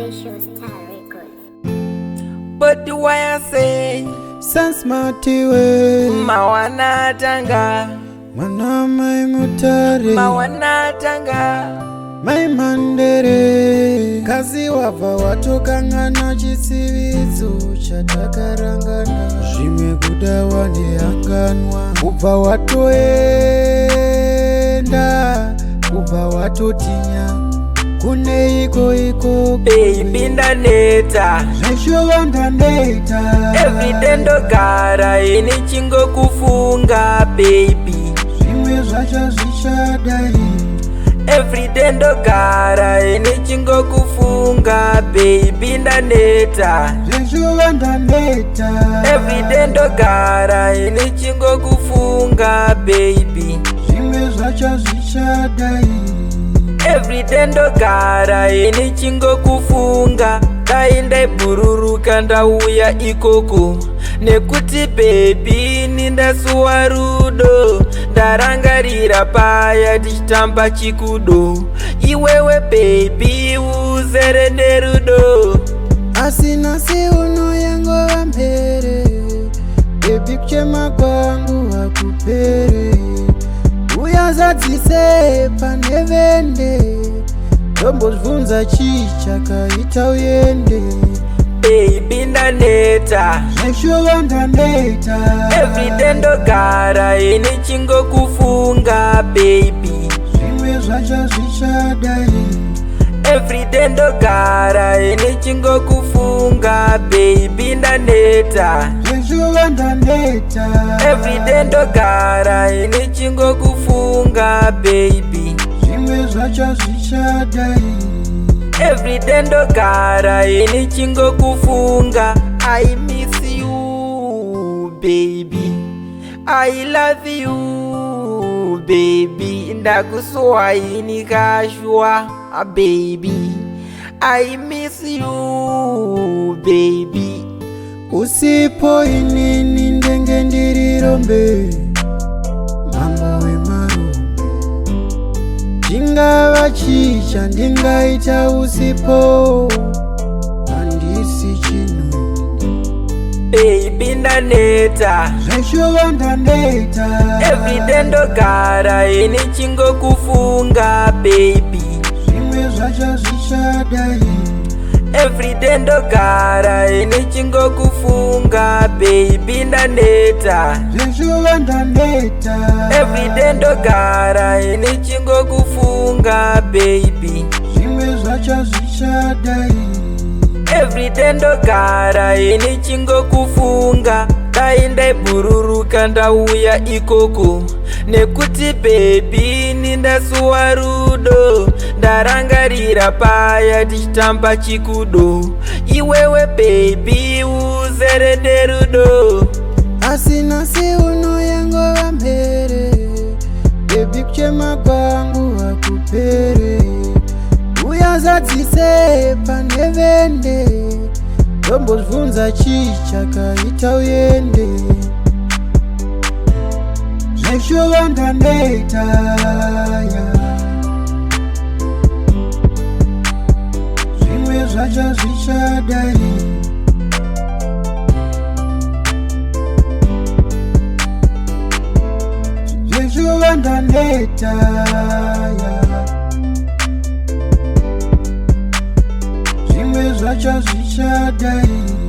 Special Star Records. But why I say Sansmatiwe mawana tanga Mwana mai mutare mawana tanga mai mandere Kazi wava watokangana chisividzo chatakarangana Zvimwe kuda wanehanganwa Kubva watoenda Kubva watotinya Kune iko baby ndaneta Zveshova ndaneta everyday ndogara ini chingokufunga baby Zvimwe zvacho zvichadai everyday ndogara ini chingokufunga baby ndaneta Zveshova ndaneta everyday ndogara ini chingokufunga baby Zvimwe zvacho zvichadai everyday ndogara ini chingokufunga dai ndaibhururuka ndauya ikoko nekuti baby nindasuwa rudo ndarangarira paya tichitamba chikudo iwewe baby uzere nerudo Asi nasi unoyangova mpere Baby kuchema kwangu hakupere Uyazadzise panevende Ndombozvunza chii chakaita uyende baby ndaneta Zveshova ndaneta everyday ndogara ini chingokufunga baby Zvimwe zvacho zvichadai everyday ndogara ini chingokufunga baby ndaneta Zveshova ndaneta everyday ndogara ini chingokufunga baby Zvimwe zvacho zvichadai everyday ndogara ini chingokufunga I miss you baby I love you baby ndakusowa ini kashwa baby I miss you baby Usipo inini ndenge ndirirombe Mambo wemarumbe Chingava chii chandingaita usipo Handisi chino baby ndaneta Zveshova ndaneta everyday ndogara ini chingokufunga baby Zvimwe zvacho zvichadai everyday ndogara ini chingokufunga baby ndaneta Zveshova ndaneta everyday ndogara ini chingokufunga baby Zvimwe zvacho zvichadai everyday ndogara ini chingokufunga dai ndaibhururuka ndauya ikoko nekuti baby nindasuwa rudo ndarangarira paya tichitamba chikudo iwewe baby uzere nerudo Asi nasi unoyangova mpere Baby kuchema kwangu hakupere Uyazadzise panevende Ndombozvunza chii chakaita uyende Zveshova ndaneta Zvimwe zvacho zvichadai Zveshova ndaneta Zvimwe zvacho zvichadai